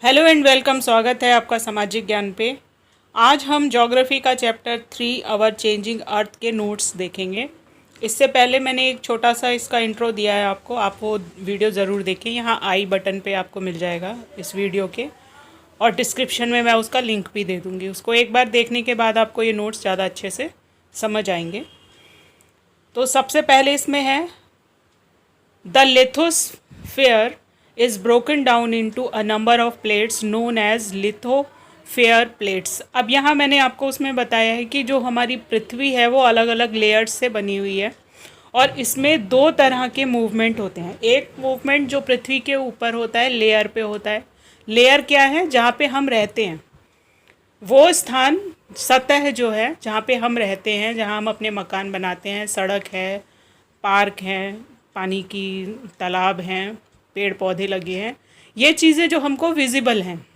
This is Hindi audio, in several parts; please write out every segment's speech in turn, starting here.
Hello and welcome. स्वागत है आपका सामाजिक ज्ञान पे। आज हम ज्योग्राफी का चैप्टर 3 आवर चेंजिंग अर्थ के नोट्स देखेंगे। इससे पहले मैंने एक छोटा सा इसका इंट्रो दिया है आपको, आप वो वीडियो ज़रूर देखें। यहाँ आई बटन पे आपको मिल जाएगा इस वीडियो के, और डिस्क्रिप्शन में मैं उसका लिंक भी दे दूँगी। उसको एक बार देखने के बाद आपको ये नोट्स ज़्यादा अच्छे से समझ आएंगे। तो सबसे पहले इसमें है the lithosphere is broken down into a number of plates known as lithosphere plates। अब यहाँ मैंने आपको उसमें बताया है कि जो हमारी पृथ्वी है वो अलग अलग लेयर्स से बनी हुई है, और इसमें दो तरह के मूवमेंट होते हैं। एक मूवमेंट जो पृथ्वी के ऊपर होता है, लेयर पे होता है। लेयर क्या है? जहाँ पे हम रहते हैं, वो स्थान, सतह जो है जहाँ पे हम रहते हैं, जहाँ हम अपने मकान बनाते हैं, सड़क है, पार्क हैं, पानी की तालाब हैं, पेड़ पौधे लगे हैं, ये चीज़ें जो हमको विजिबल हैं।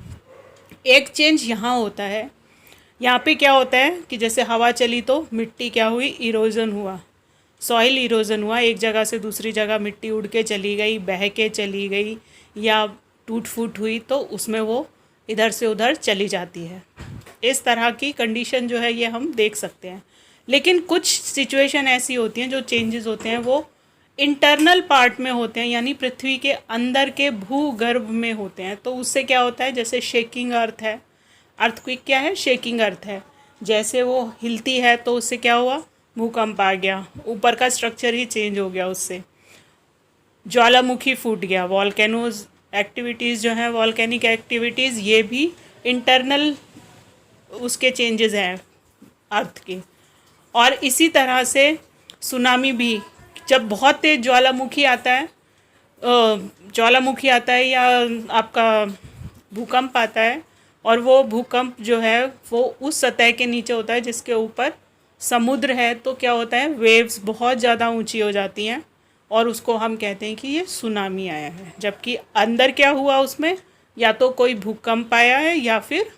एक चेंज यहाँ होता है, यहाँ पे क्या होता है कि जैसे हवा चली तो मिट्टी क्या हुई, इरोजन हुआ, सॉइल इरोजन हुआ। एक जगह से दूसरी जगह मिट्टी उड़ के चली गई, बह के चली गई, या टूट फूट हुई तो उसमें वो इधर से उधर चली जाती है। इस तरह की कंडीशन जो है ये हम देख सकते हैं। लेकिन कुछ सिचुएशन ऐसी होती हैं, जो चेंजेस होते हैं वो इंटरनल पार्ट में होते हैं, यानी पृथ्वी के अंदर के भूगर्भ में होते हैं। तो उससे क्या होता है, जैसे शेकिंग अर्थ है, अर्थक्वेक क्या है, शेकिंग अर्थ है। जैसे वो हिलती है तो उससे क्या हुआ, भूकंप आ गया, ऊपर का स्ट्रक्चर ही चेंज हो गया उससे। ज्वालामुखी फूट गया, वॉल्केनोज एक्टिविटीज़ जो हैं, वॉल्केनिक एक्टिविटीज़, ये भी इंटरनल उसके चेंजेस हैं अर्थ के। और इसी तरह से सुनामी भी, जब बहुत तेज ज्वालामुखी आता है, या आपका भूकंप आता है, और वो भूकंप जो है वो उस सतह के नीचे होता है जिसके ऊपर समुद्र है, तो क्या होता है, वेव्स बहुत ज़्यादा ऊंची हो जाती हैं, और उसको हम कहते हैं कि ये सुनामी आया है। जबकि अंदर क्या हुआ उसमें, या तो कोई भूकंप आया है, या फिर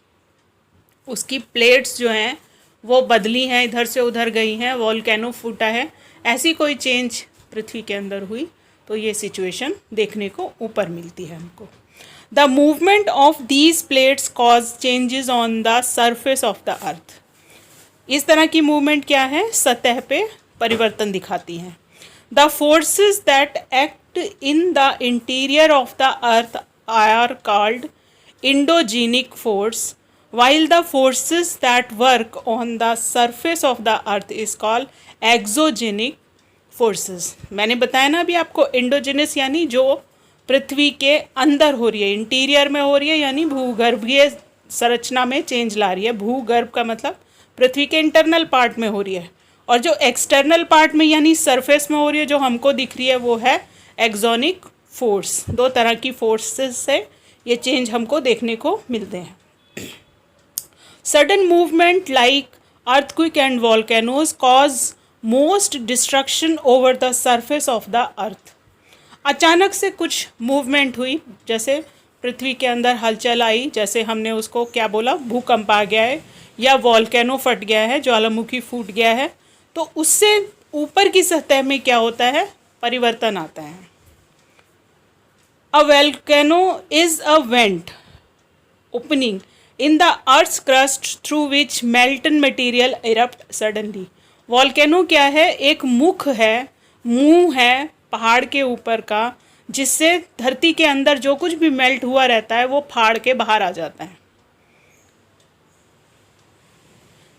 उसकी प्लेट्स जो हैं वो बदली हैं, इधर से उधर गई हैं, वॉल्केनो फूटा है, ऐसी कोई चेंज पृथ्वी के अंदर हुई तो ये सिचुएशन देखने को ऊपर मिलती है हमको। The movement of these plates cause changes on the surface of the अर्थ। इस तरह की मूवमेंट क्या है, सतह पे परिवर्तन दिखाती हैं। The forces that act in the interior of the earth are called endogenic force, while the forces that work on the surface of the earth is called exogenic forces। मैंने बताया ना अभी आपको, इंडोजेनस यानी जो पृथ्वी के अंदर हो रही है, इंटीरियर में हो रही है, यानी भूगर्भीय संरचना में चेंज ला रही है। भूगर्भ का मतलब पृथ्वी के इंटरनल पार्ट में हो रही है, और जो एक्सटर्नल पार्ट में यानी सरफेस में हो रही है, जो हमको दिख रही है, वो है एक्सोनिक फोर्स। दो तरह की फोर्सेस से ये चेंज हमको देखने को मिलते हैं। Sudden movement like earthquake and volcanoes cause most destruction over the surface of the earth। अचानक से कुछ मूवमेंट हुई, जैसे पृथ्वी के अंदर हलचल आई, जैसे हमने उसको क्या बोला, भूकंप आ गया है, या वॉल्केनो फट गया है, ज्वालामुखी फूट गया है, तो उससे ऊपर की सतह में क्या होता है, परिवर्तन आता है। A volcano is a vent opening in the earth's crust through which molten material erupt suddenly। Volcano क्या है, एक मुख है, मुंह है पहाड़ के ऊपर का, जिससे धरती के अंदर जो कुछ भी मेल्ट हुआ रहता है वो फाड़ के बाहर आ जाता है।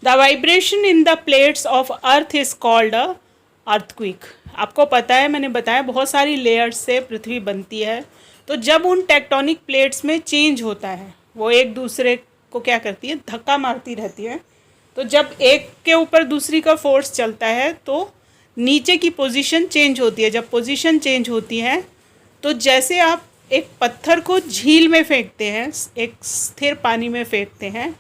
The vibration in the plates of earth is called a earthquake. आपको पता है, मैंने बताया बहुत सारी लेयर्स से पृथ्वी बनती है, तो जब उन टेक्टोनिक प्लेट्स में चेंज होता है, वो एक दूसरे को क्या करती है, धक्का मारती रहती है, तो जब एक के ऊपर दूसरी का फोर्स चलता है तो नीचे की पोजीशन चेंज होती है। जब पोजीशन चेंज होती है तो जैसे आप एक पत्थर को झील में फेंकते हैं, एक स्थिर पानी में फेंकते हैं,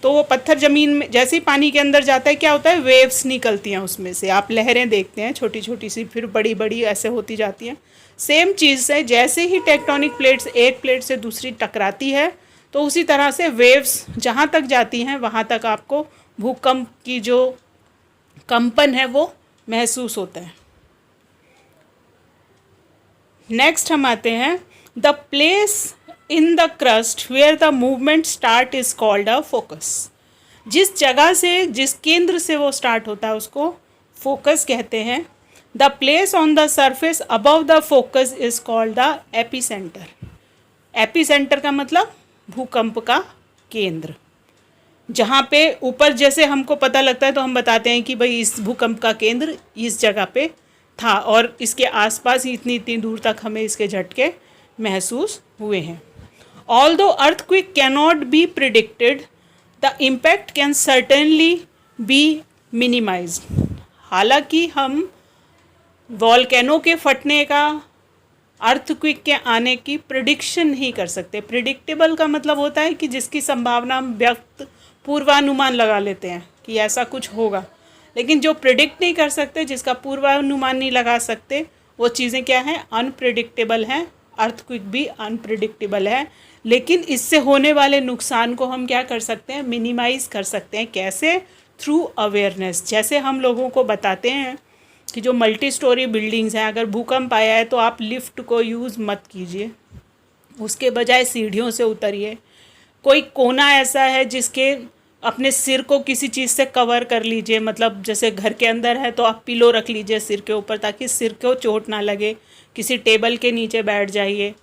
तो वो पत्थर ज़मीन में जैसे ही पानी के अंदर जाता है क्या होता है, वेव्स निकलती हैं उसमें से, आप लहरें देखते हैं, छोटी छोटी सी, फिर बड़ी बड़ी ऐसे होती जाती हैं। सेम चीज़ है, जैसे ही टेक्टोनिक प्लेट्स एक प्लेट से दूसरी टकराती है तो उसी तरह से वेव्स जहाँ तक जाती हैं वहाँ तक आपको भूकंप की जो कंपन है वो महसूस होता है। नेक्स्ट हम आते हैं, the place in the crust where the movement start is called a focus. जिस जगह से, जिस केंद्र से वो स्टार्ट होता है उसको फोकस कहते हैं। The place on the surface above the focus is called the epicentre. Epicentre का मतलब भूकंप का केंद्र। जहाँ पे ऊपर जैसे हमको पता लगता है तो हम बताते हैं कि भाई इस भूकंप का केंद्र इस जगह पे था और इसके आसपास ही इतनी इतनी दूर तक हमें इसके झटके महसूस हुए हैं। Although earthquake cannot be predicted, the impact can certainly B minimised. हालांकि हम वॉल्केनो के फटने का, अर्थक्वेक के आने की प्रिडिक्शन नहीं कर सकते। प्रिडिक्टेबल का मतलब होता है कि जिसकी संभावना हम व्यक्त, पूर्वानुमान लगा लेते हैं कि ऐसा कुछ होगा, लेकिन जो प्रिडिक्ट नहीं कर सकते, जिसका पूर्वानुमान नहीं लगा सकते, वो चीज़ें क्या हैं? अनप्रिडिक्टेबल हैं। अर्थक्वेक भी अनप्रिडिक्टेबल है, लेकिन इससे होने वाले नुकसान को हम क्या कर सकते हैं? मिनिमाइज़ कर सकते हैं। कैसे? Through awareness. जैसे हम लोगों को बताते हैं कि जो मल्टी स्टोरी बिल्डिंग्स हैं, अगर भूकंप आया है तो आप लिफ्ट को यूज़ मत कीजिए, उसके बजाय सीढ़ियों से उतरिए। कोई कोना ऐसा है जिसके अपने सिर को किसी चीज़ से कवर कर लीजिए, मतलब जैसे घर के अंदर है तो आप पिलो रख लीजिए सिर के ऊपर ताकि सिर को चोट ना लगे। किसी टेबल के नीचे बैठ जाइए,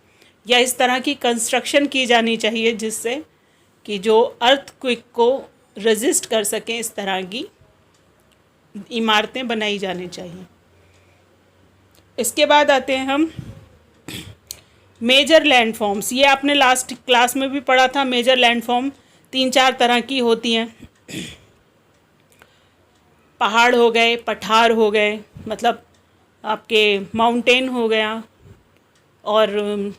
या इस तरह की कंस्ट्रक्शन की जानी चाहिए जिससे कि जो अर्थक्वेक को रेजिस्ट कर सकें, इस तरह की इमारतें बनाई जानी चाहिए। इसके बाद आते हैं हम मेजर लैंडफॉर्म्स। ये आपने लास्ट क्लास में भी पढ़ा था। मेजर लैंडफॉर्म 3-4 तरह की होती हैं। पहाड़ हो गए, पठार हो गए, मतलब आपके माउंटेन हो गया, और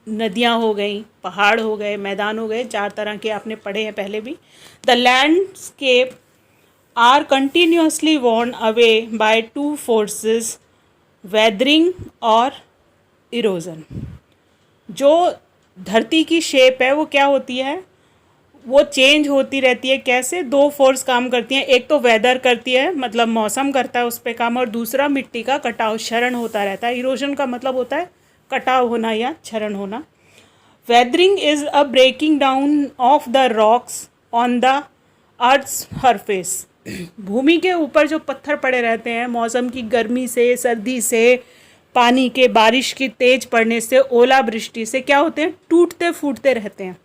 नदियाँ हो गई, पहाड़ हो गए, मैदान हो गए। 4 तरह के आपने पढ़े हैं पहले भी। The landscape are continuously worn away by 2 forces, weathering और इरोजन। जो धरती की शेप है वो क्या होती है? वो चेंज होती रहती है। कैसे? 2 फोर्स काम करती हैं। एक तो वेदर करती है, मतलब मौसम करता है उस पर काम, और दूसरा मिट्टी का कटाव, क्षरण होता रहता है। इरोजन का मतलब होता है कटाव होना या क्षरण होना। Weathering is a breaking down of the rocks on the earth's surface. भूमि के ऊपर जो पत्थर पड़े रहते हैं, मौसम की गर्मी से, सर्दी से, पानी के, बारिश की तेज पड़ने से, ओलावृष्टि से क्या होते हैं? टूटते फूटते रहते हैं।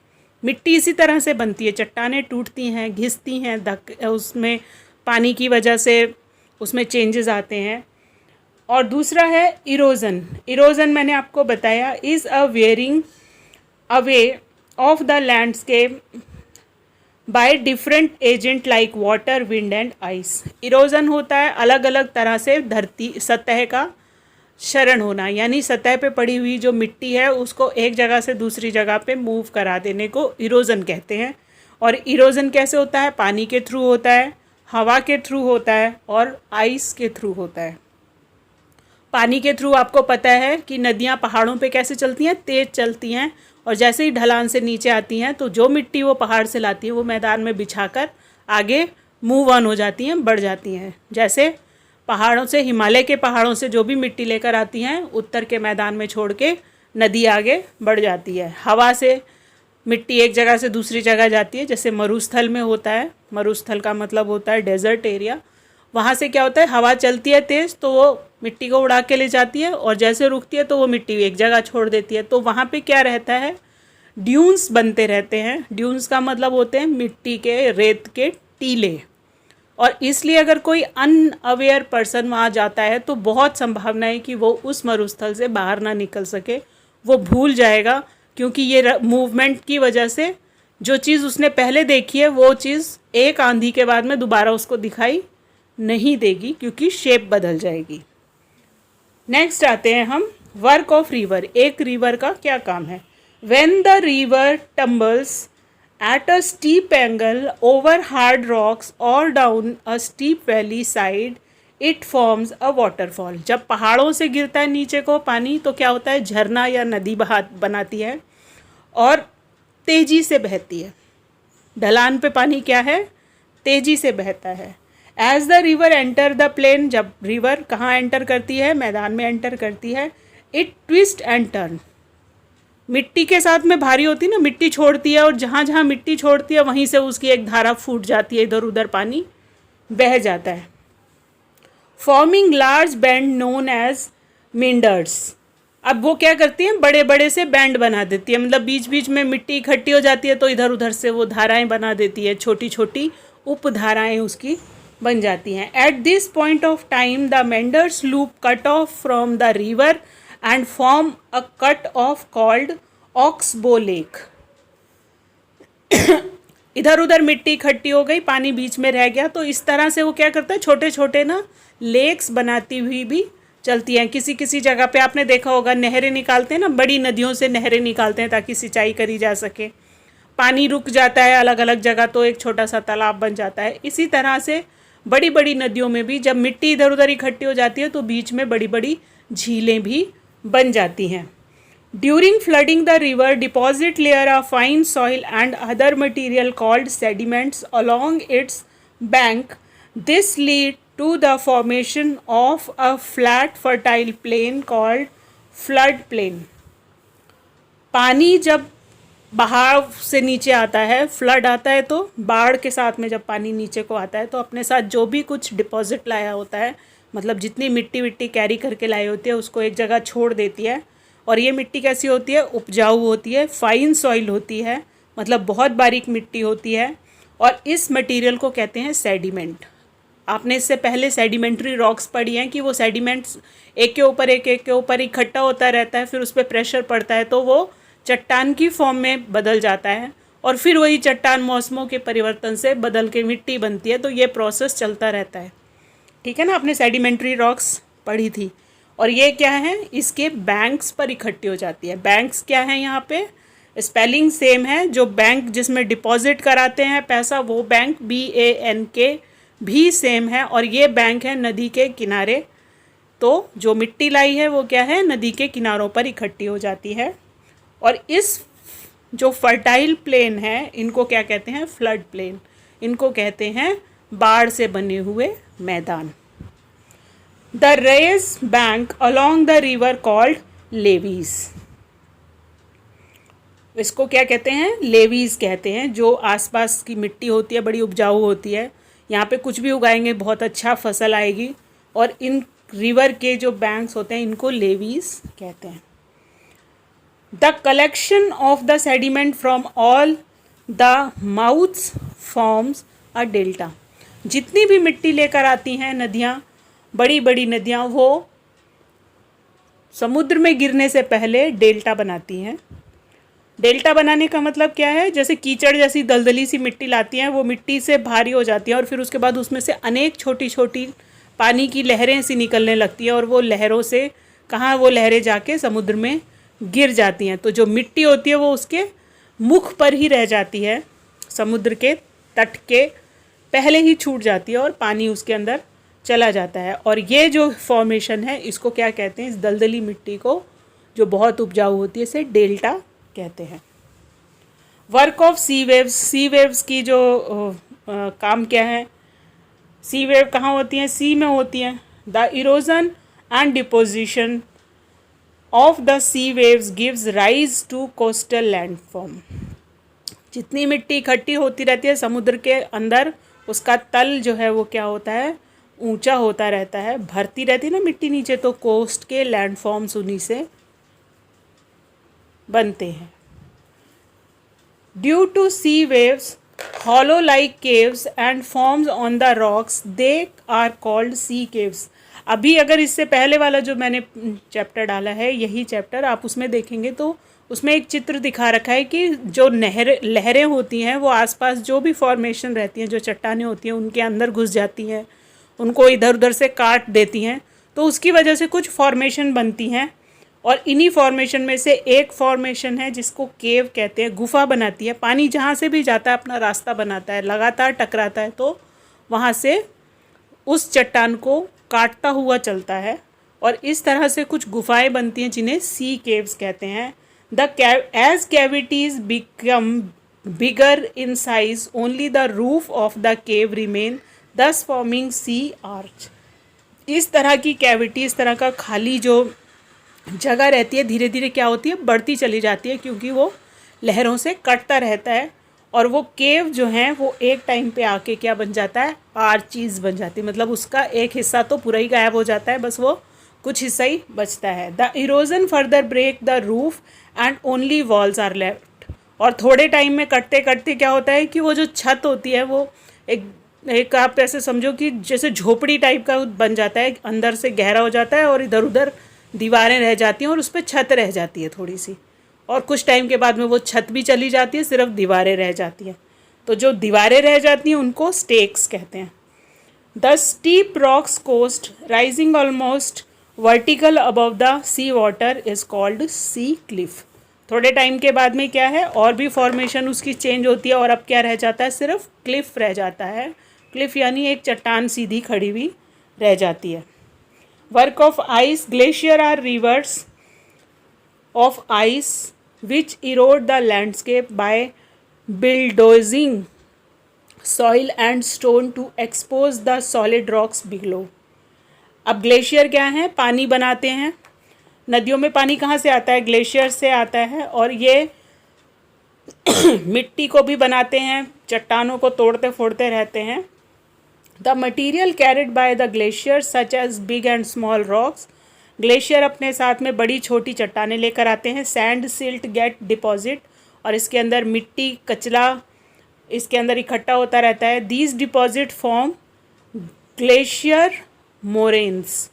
मिट्टी इसी तरह से बनती है। चट्टानें टूटती हैं, घिसती हैं, उसमें पानी की वजह से उसमें चेंजेस आते हैं। और दूसरा है इरोजन। इरोजन मैंने आपको बताया is a wearing away of the landscape by different agent like water, wind and ice. Erosion होता है अलग अलग तरह से धरती सतह का क्षरण होना, यानी सतह पे पड़ी हुई जो मिट्टी है उसको एक जगह से दूसरी जगह पे मूव करा देने को इरोजन कहते हैं। और इरोजन कैसे होता है? पानी के थ्रू होता है, हवा के थ्रू होता है, और आइस के थ्रू होता है। पानी के थ्रू आपको पता है कि नदियाँ पहाड़ों पे कैसे चलती हैं? तेज़ चलती हैं, और जैसे ही ढलान से नीचे आती हैं तो जो मिट्टी वो पहाड़ से लाती है वो मैदान में बिछाकर आगे मूव ऑन हो जाती हैं, बढ़ जाती हैं। जैसे पहाड़ों से, हिमालय के पहाड़ों से जो भी मिट्टी लेकर आती हैं, उत्तर के मैदान में छोड़ के नदी आगे बढ़ जाती है। हवा से मिट्टी एक जगह से दूसरी जगह जाती है, जैसे मरुस्थल में होता है। मरुस्थल का मतलब होता है डेजर्ट एरिया। वहाँ से क्या होता है? हवा चलती है तेज़ तो वो मिट्टी को उड़ा के ले जाती है, और जैसे रुकती है तो वो मिट्टी एक जगह छोड़ देती है। तो वहाँ पे क्या रहता है? ड्यून्स बनते रहते हैं। ड्यून्स का मतलब होते हैं मिट्टी के, रेत के टीले। और इसलिए अगर कोई अनअवेयर पर्सन वहाँ जाता है तो बहुत संभावना है कि वो उस मरुस्थल से बाहर ना निकल सके, वो भूल जाएगा, क्योंकि ये मूवमेंट की वजह से जो चीज़ उसने पहले देखी है वो चीज़ एक आंधी के बाद में दोबारा उसको दिखाई नहीं देगी, क्योंकि शेप बदल जाएगी। नेक्स्ट आते हैं हम वर्क ऑफ रिवर। एक रिवर का क्या काम है? When the river tumbles at a steep angle over hard rocks or down a steep valley side, it forms a waterfall. जब पहाड़ों से गिरता है नीचे को पानी तो क्या होता है? झरना या नदी बनाती है और तेजी से बहती है। ढलान पे पानी क्या है? तेजी से बहता है। As the river enter the plain, जब रिवर कहाँ एंटर करती है? मैदान में एंटर करती है। It twist and turn, मिट्टी के साथ में भारी होती है ना, मिट्टी छोड़ती है और जहाँ जहाँ मिट्टी छोड़ती है वहीं से उसकी एक धारा फूट जाती है, इधर उधर पानी बह जाता है। Forming large bends known as meanders. अब वो क्या करती हैं, बड़े बड़े से बैंड बना देती है, मतलब बीच बीच में मिट्टी इकट्ठी हो जाती है तो इधर उधर से वो धाराएं बना देती है, छोटी छोटी उपधाराएं उसकी बन जाती हैं। At this point of time the meanders loop cut off from the river and form a cut off called oxbow lake. इधर उधर मिट्टी इकट्ठी हो गई, पानी बीच में रह गया, तो इस तरह से वो क्या करता है, छोटे छोटे ना लेक्स बनाती हुई भी चलती हैं। किसी किसी जगह पे आपने देखा होगा नहरें निकालते हैं ना, बड़ी नदियों से नहरें निकालते हैं ताकि सिंचाई करी जा सके। पानी रुक जाता है अलग अलग जगह तो एक छोटा सा तालाब बन जाता है। इसी तरह से बड़ी बड़ी नदियों में भी जब मिट्टी इधर उधर इकट्ठी हो जाती है तो बीच में बड़ी बड़ी झीलें भी बन जाती हैं। During flooding the river deposit layer of fine soil and other material called sediments along its bank. This lead to the formation of a flat fertile plain called flood plain। पानी जब बहाव से नीचे आता है, फ्लड आता है, तो बाढ़ के साथ में जब पानी नीचे को आता है तो अपने साथ जो भी कुछ डिपॉजिट लाया होता है, मतलब जितनी मिट्टी विट्टी कैरी करके लाई होती है उसको एक जगह छोड़ देती है। और ये मिट्टी कैसी होती है, उपजाऊ होती है, फाइन सॉइल होती है, मतलब बहुत बारीक मिट्टी होती है। और इस मटेरियल को कहते हैं सेडिमेंट। आपने इससे पहले सेडिमेंट्री रॉक्स पढ़ी हैं कि वो सेडिमेंट्स एक के ऊपर एक के ऊपर इकट्ठा होता रहता है, फिर उस पर प्रेशर पड़ता है तो वो चट्टान की फॉर्म में बदल जाता है और फिर वही चट्टान मौसमों के परिवर्तन से बदल के मिट्टी बनती है। तो ये प्रोसेस चलता रहता है, ठीक है ना। आपने सेडिमेंट्री रॉक्स पढ़ी थी। और ये क्या है, इसके बैंक्स पर इकट्ठी हो जाती है। बैंक्स क्या है, यहाँ पे स्पेलिंग सेम है। जो बैंक जिसमें डिपॉजिट कराते हैं पैसा, वो बैंक BANK भी सेम है। और ये बैंक है नदी के किनारे, तो जो मिट्टी लाई है वो क्या है, नदी के किनारों पर इकट्ठी हो जाती है। और इस जो फर्टाइल प्लेन है इनको क्या कहते हैं, फ्लड प्लेन। इनको कहते हैं बाढ़ से बने हुए मैदान। The raised bank along the river called levees. इसको क्या कहते हैं, लेवीज कहते हैं। जो आसपास की मिट्टी होती है बड़ी उपजाऊ होती है, यहाँ पे कुछ भी उगाएंगे बहुत अच्छा फसल आएगी। और इन रिवर के जो बैंक्स होते हैं इनको लेवीज कहते हैं। The collection of the sediment from all the mouths forms a delta. जितनी भी मिट्टी लेकर आती हैं नदियाँ, बड़ी बड़ी नदियाँ, वो समुद्र में गिरने से पहले डेल्टा बनाती हैं। डेल्टा बनाने का मतलब क्या है, जैसे कीचड़ जैसी दलदली सी मिट्टी लाती हैं, वो मिट्टी से भारी हो जाती है और फिर उसके बाद उसमें से अनेक छोटी छोटी पानी की लहरें सी निकलने लगती हैं और वो लहरों से कहाँ वो लहरें जाके समुद्र में गिर जाती हैं। तो जो मिट्टी होती है वो उसके मुख पर ही रह जाती है, समुद्र के तट के पहले ही छूट जाती है और पानी उसके अंदर चला जाता है। और ये जो फॉर्मेशन है इसको क्या कहते हैं, इस दलदली मिट्टी को जो बहुत उपजाऊ होती है इसे डेल्टा कहते हैं। Work of sea waves. Sea waves की जो काम क्या है, सी वेव कहाँ होती हैं, सी में होती हैं। The erosion and deposition of the sea waves gives rise to coastal landform. जितनी मिट्टी इकट्ठी होती रहती है समुद्र के अंदर, उसका तल जो है वो क्या होता है, ऊंचा होता रहता है, भरती रहती है ना मिट्टी नीचे, तो कोस्ट के लैंडफॉर्म्स उन्हीं से बनते हैं। Due to sea waves hollow like caves and forms on the rocks, they are called sea caves। अभी अगर इससे पहले वाला जो मैंने चैप्टर डाला है, यही चैप्टर आप उसमें देखेंगे तो उसमें एक चित्र दिखा रखा है कि जो लहरें होती हैं वो आसपास जो भी फॉर्मेशन रहती हैं, जो चट्टानें होती हैं उनके अंदर घुस जाती हैं, उनको इधर उधर से काट देती हैं, तो उसकी वजह से कुछ फॉर्मेशन बनती हैं। और इन्हीं फॉर्मेशन में से एक फॉर्मेशन है जिसको केव कहते हैं, गुफा बनाती है। पानी जहाँ से भी जाता है अपना रास्ता बनाता है, लगातार टकराता है तो वहाँ से उस चट्टान को काटता हुआ चलता है और इस तरह से कुछ गुफाएं बनती हैं जिन्हें सी केव्स कहते हैं। As cavities become bigger in size only the roof of the cave remain, thus forming sea arch. इस तरह की कैविटी, इस तरह का खाली जो जगह रहती है धीरे धीरे क्या होती है, बढ़ती चली जाती है, क्योंकि वो लहरों से कटता रहता है। और वो केव जो है वो एक टाइम पे आके क्या बन जाता है, आर्चीज बन जाती है, मतलब उसका एक हिस्सा तो पूरा ही गायब हो जाता है, बस वो कुछ हिस्सा ही बचता है। The erosion further break the roof and only walls are left. और थोड़े टाइम में कटते कटते क्या होता है कि वो जो छत होती है वो एक आप ऐसे समझो कि जैसे झोपड़ी टाइप का बन जाता है, अंदर से गहरा हो जाता है और इधर उधर दीवारें रह जाती हैं और उस पर छत रह जाती है थोड़ी सी, और कुछ टाइम के बाद में वो छत भी चली जाती है, सिर्फ दीवारें रह जाती हैं। तो जो दीवारें रह जाती हैं उनको स्टेक्स कहते हैं। The steep rocks coast rising almost vertical above the sea water is called sea cliff. थोड़े टाइम के बाद में क्या है, और भी फॉर्मेशन उसकी चेंज होती है और अब क्या रह जाता है, सिर्फ क्लिफ रह जाता है। क्लिफ यानी एक चट्टान सीधी खड़ी हुई रह जाती है। Work of ice, glacier are rivers of ice which erode the landscape by bulldozing soil and stone to expose the solid rocks below। अब ग्लेशियर क्या है, पानी बनाते हैं। नदियों में पानी कहाँ से आता है, ग्लेशियर से आता है। और ये मिट्टी को भी बनाते हैं, चट्टानों को तोड़ते फोड़ते रहते हैं। The material carried by the glacier such as big and small rocks, glacier अपने साथ में बड़ी छोटी चट्टानें लेकर आते हैं। सैंड सिल्ट गेट डिपॉजिट, और इसके अंदर मिट्टी कचरा इसके अंदर इकट्ठा होता रहता है। These deposit form glacier moraines,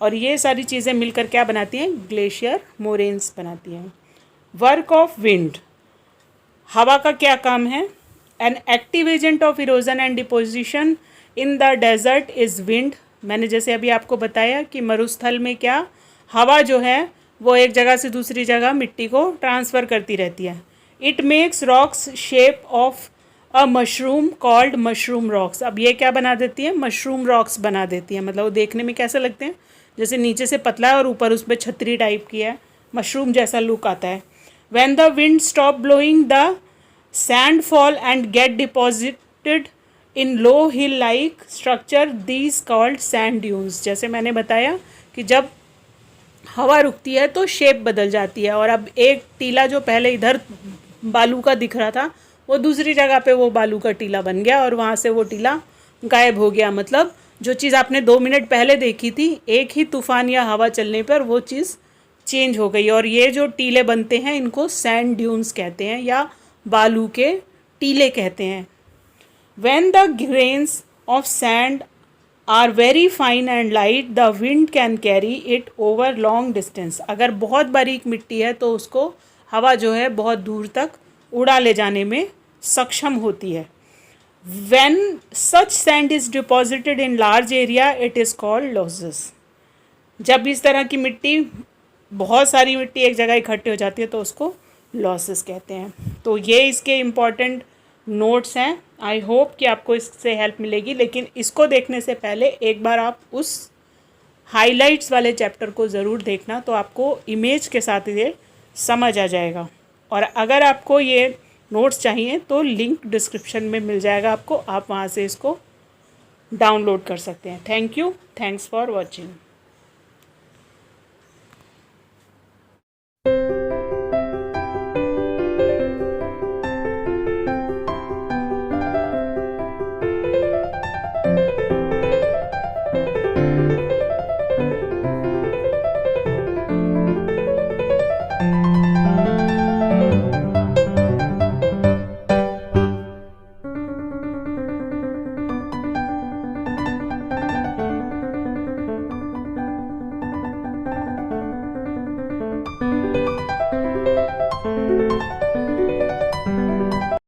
और ये सारी चीज़ें मिलकर क्या बनाती हैं, ग्लेशियर मोरेन्स बनाती हैं। वर्क ऑफ विंड, हवा का क्या काम है, an active agent of erosion and deposition in the desert is wind. मैंने जैसे अभी आपको बताया कि मरुस्थल में क्या, हवा जो है वो एक जगह से दूसरी जगह मिट्टी को ट्रांसफ़र करती रहती है। It makes rocks shape of a mushroom called mushroom rocks. अब ये क्या बना देती है, मशरूम रॉक्स बना देती है। मतलब वो देखने में कैसे लगते हैं, जैसे नीचे से पतला है और ऊपर उस पर छतरी टाइप की है, मशरूम जैसा लुक आता है। When the wind stop blowing the sand fall and get deposited in low hill like structure these called sand dunes. जैसे मैंने बताया कि जब हवा रुकती है तो शेप बदल जाती है, और अब एक टीला जो पहले इधर बालू का दिख रहा था वो दूसरी जगह पे वो बालू का टीला बन गया, और वहाँ से वो टीला गायब हो गया। मतलब जो चीज़ आपने 2 मिनट पहले देखी थी, एक ही तूफान या हवा चलने पर वो चीज़ चेंज हो गई। और ये जो टीले बनते हैं इनको सैंड ड्यून्स कहते हैं या बालू के टीले कहते हैं। When the grains of sand are very fine and light, the wind can carry it over long distance। अगर बहुत बारीक मिट्टी है तो उसको हवा जो है बहुत दूर तक उड़ा ले जाने में सक्षम होती है। When such sand is deposited in large area, it is called losses। जब इस तरह की मिट्टी, बहुत सारी मिट्टी एक जगह इकट्ठी हो जाती है तो उसको लॉसेस कहते हैं। तो ये इसके इम्पॉर्टेंट नोट्स हैं। आई होप कि आपको इससे हेल्प मिलेगी, लेकिन इसको देखने से पहले एक बार आप उस हाइलाइट्स वाले चैप्टर को ज़रूर देखना, तो आपको इमेज के साथ ये समझ आ जाएगा। और अगर आपको ये नोट्स चाहिए तो लिंक डिस्क्रिप्शन में मिल जाएगा आपको, आप वहाँ से इसको डाउनलोड कर सकते हैं। Thank you, thanks for watching.